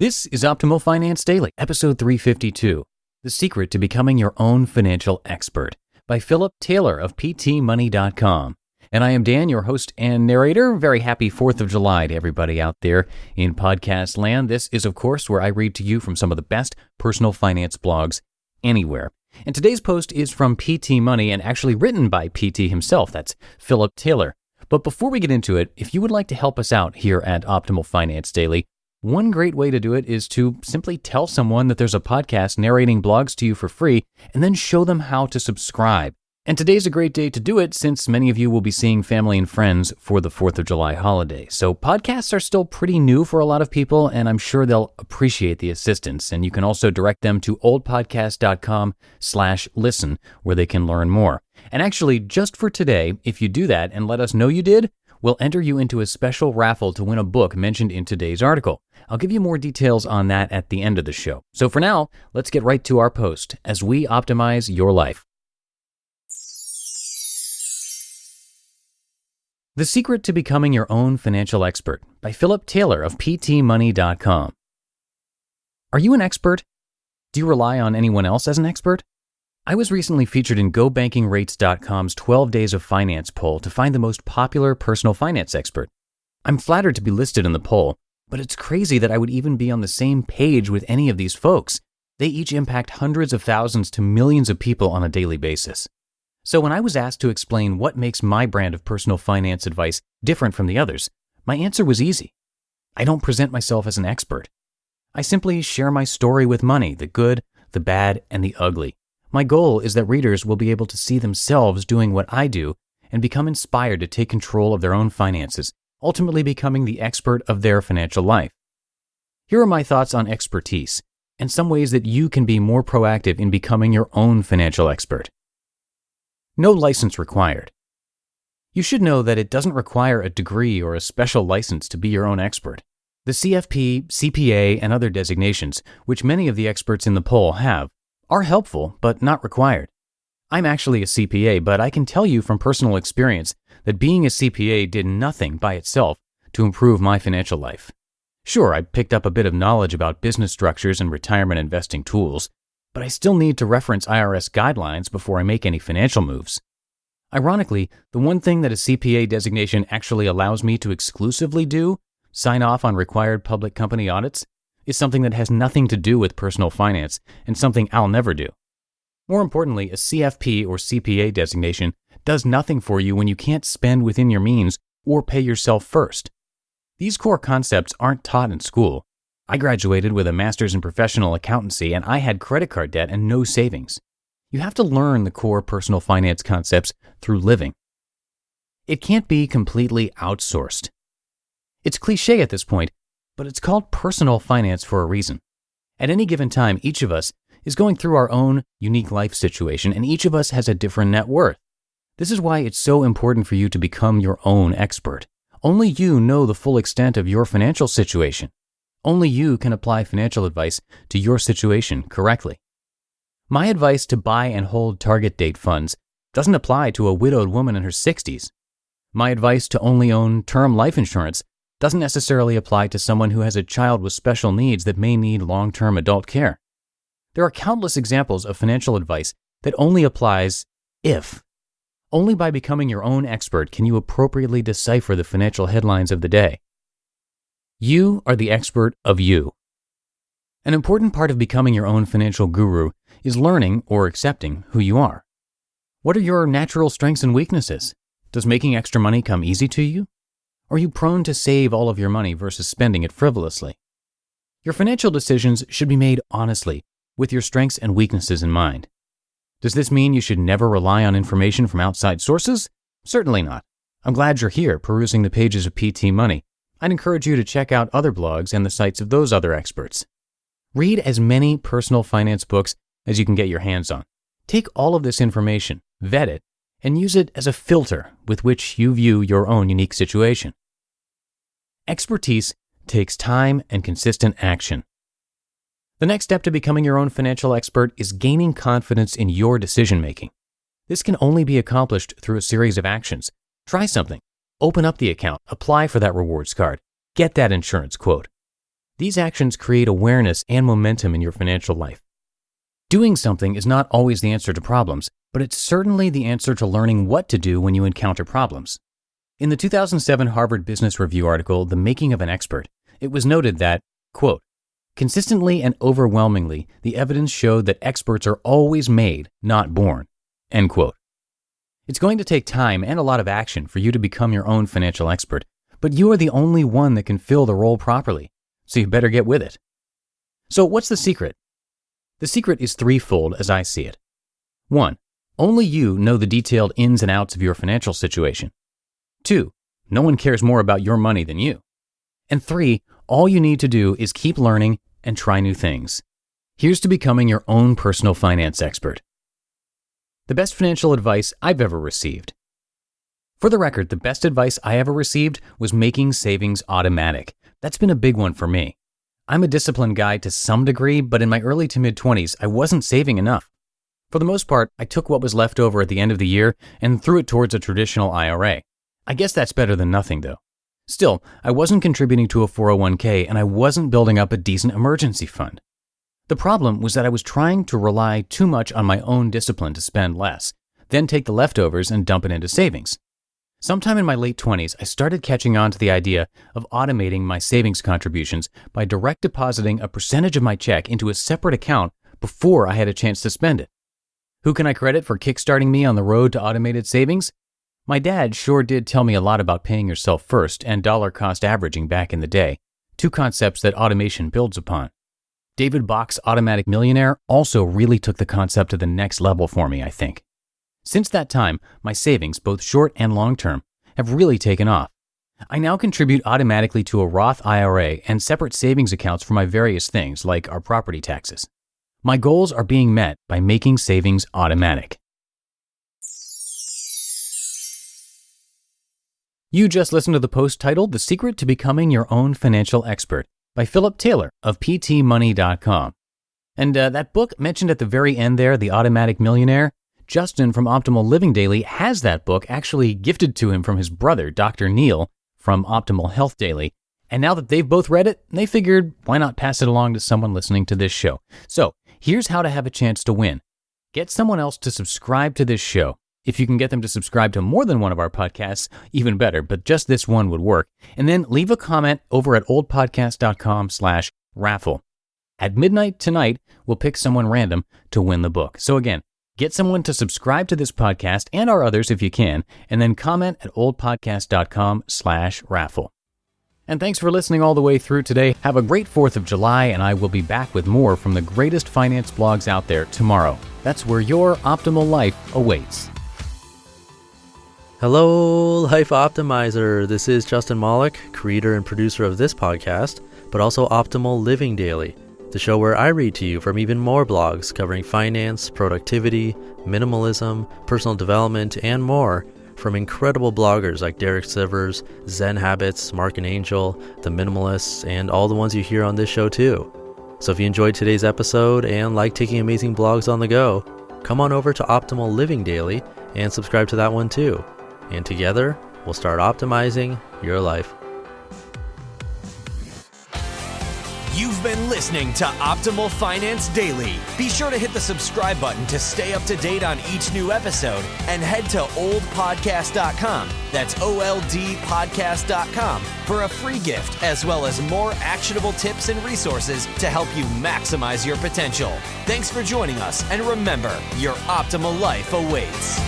This is Optimal Finance Daily, episode 352, The Secret to Becoming Your Own Financial Expert by Philip Taylor of PTmoney.com. And I am Dan, your host and narrator. Very happy 4th of July to everybody out there in podcast land. This is, of course, where I read to you from some of the best personal finance blogs anywhere. And today's post is from PT Money and actually written by PT himself. That's Philip Taylor. But before we get into it, if you would like to help us out here at Optimal Finance Daily, one great way to do it is to simply tell someone that there's a podcast narrating blogs to you for free and then show them how to subscribe. And today's a great day to do it since many of you will be seeing family and friends for the 4th of July holiday. So podcasts are still pretty new for a lot of people, and I'm sure they'll appreciate the assistance. And you can also direct them to oldpodcast.com/listen where they can learn more. And actually, just for today, if you do that and let us know you did, we'll enter you into a special raffle to win a book mentioned in today's article. I'll give you more details on that at the end of the show. So for now, let's get right to our post as we optimize your life. The Secret to Becoming Your Own Financial Expert by Philip Taylor of PTmoney.com. Are you an expert? Do you rely on anyone else as an expert? I was recently featured in GoBankingRates.com's 12 Days of Finance poll to find the most popular personal finance expert. I'm flattered to be listed in the poll, but it's crazy that I would even be on the same page with any of these folks. They each impact hundreds of thousands to millions of people on a daily basis. So when I was asked to explain what makes my brand of personal finance advice different from the others, my answer was easy. I don't present myself as an expert. I simply share my story with money, the good, the bad, and the ugly. My goal is that readers will be able to see themselves doing what I do and become inspired to take control of their own finances, ultimately becoming the expert of their financial life. Here are my thoughts on expertise and some ways that you can be more proactive in becoming your own financial expert. No license required. You should know that it doesn't require a degree or a special license to be your own expert. The CFP, CPA, and other designations, which many of the experts in the poll have, are helpful, but not required. I'm actually a CPA, but I can tell you from personal experience that being a CPA did nothing by itself to improve my financial life. Sure, I picked up a bit of knowledge about business structures and retirement investing tools, but I still need to reference IRS guidelines before I make any financial moves. Ironically, the one thing that a CPA designation actually allows me to exclusively do, sign off on required public company audits, is something that has nothing to do with personal finance and something I'll never do. More importantly, a CFP or CPA designation does nothing for you when you can't spend within your means or pay yourself first. These core concepts aren't taught in school. I graduated with a master's in professional accountancy and I had credit card debt and no savings. You have to learn the core personal finance concepts through living. It can't be completely outsourced. It's cliché at this point, but it's called personal finance for a reason. At any given time, each of us is going through our own unique life situation, and each of us has a different net worth. This is why it's so important for you to become your own expert. Only you know the full extent of your financial situation. Only you can apply financial advice to your situation correctly. My advice to buy and hold target date funds doesn't apply to a widowed woman in her 60s. My advice to only own term life insurance doesn't necessarily apply to someone who has a child with special needs that may need long-term adult care. There are countless examples of financial advice that only applies if. Only by becoming your own expert can you appropriately decipher the financial headlines of the day. You are the expert of you. An important part of becoming your own financial guru is learning or accepting who you are. What are your natural strengths and weaknesses? Does making extra money come easy to you? Are you prone to save all of your money versus spending it frivolously? Your financial decisions should be made honestly, with your strengths and weaknesses in mind. Does this mean you should never rely on information from outside sources? Certainly not. I'm glad you're here perusing the pages of PT Money. I'd encourage you to check out other blogs and the sites of those other experts. Read as many personal finance books as you can get your hands on. Take all of this information, vet it, and use it as a filter with which you view your own unique situation. Expertise takes time and consistent action. The next step to becoming your own financial expert is gaining confidence in your decision-making. This can only be accomplished through a series of actions. Try something. Open up the account, apply for that rewards card, get that insurance quote. These actions create awareness and momentum in your financial life. Doing something is not always the answer to problems, but it's certainly the answer to learning what to do when you encounter problems. In the 2007 Harvard Business Review article, The Making of an Expert, it was noted that, quote, consistently and overwhelmingly, the evidence showed that experts are always made, not born, end quote. It's going to take time and a lot of action for you to become your own financial expert, but you are the only one that can fill the role properly, so you better get with it. So what's the secret? The secret is threefold as I see it. 1. Only you know the detailed ins and outs of your financial situation. 2. No one cares more about your money than you. And 3. All you need to do is keep learning and try new things. Here's to becoming your own personal finance expert. The best financial advice I've ever received. For the record, the best advice I ever received was making savings automatic. That's been a big one for me. I'm a disciplined guy to some degree, but in my early to mid-20s, I wasn't saving enough. For the most part, I took what was left over at the end of the year and threw it towards a traditional IRA. I guess that's better than nothing, though. Still, I wasn't contributing to a 401k and I wasn't building up a decent emergency fund. The problem was that I was trying to rely too much on my own discipline to spend less, then take the leftovers and dump it into savings. Sometime in my late 20s, I started catching on to the idea of automating my savings contributions by direct depositing a percentage of my check into a separate account before I had a chance to spend it. Who can I credit for kickstarting me on the road to automated savings? My dad sure did tell me a lot about paying yourself first and dollar cost averaging back in the day, two concepts that automation builds upon. David Bach's Automatic Millionaire also really took the concept to the next level for me, I think. Since that time, my savings, both short and long term, have really taken off. I now contribute automatically to a Roth IRA and separate savings accounts for my various things like our property taxes. My goals are being met by making savings automatic. You just listened to the post titled The Secret to Becoming Your Own Financial Expert by Philip Taylor of PTmoney.com. And that book mentioned at the very end there, The Automatic Millionaire, Justin from Optimal Living Daily has that book actually gifted to him from his brother, Dr. Neil, from Optimal Health Daily. And now that they've both read it, they figured, why not pass it along to someone listening to this show? So here's how to have a chance to win. Get someone else to subscribe to this show. If you can get them to subscribe to more than one of our podcasts, even better, but just this one would work. And then leave a comment over at oldpodcast.com/raffle. At midnight tonight, we'll pick someone random to win the book. So again, get someone to subscribe to this podcast and our others if you can, and then comment at oldpodcast.com/raffle. And thanks for listening all the way through today. Have a great 4th of July, and I will be back with more from the greatest finance blogs out there tomorrow. That's where your optimal life awaits. Hello, Life Optimizer. This is Justin Malik, creator and producer of this podcast, but also Optimal Living Daily, the show where I read to you from even more blogs covering finance, productivity, minimalism, personal development, and more from incredible bloggers like Derek Sivers, Zen Habits, Mark and Angel, The Minimalists, and all the ones you hear on this show too. So if you enjoyed today's episode and like taking amazing blogs on the go, come on over to Optimal Living Daily and subscribe to that one too. And together, we'll start optimizing your life. You've been listening to Optimal Finance Daily. Be sure to hit the subscribe button to stay up to date on each new episode and head to oldpodcast.com. That's OLDpodcast.com for a free gift as well as more actionable tips and resources to help you maximize your potential. Thanks for joining us, and remember, your optimal life awaits.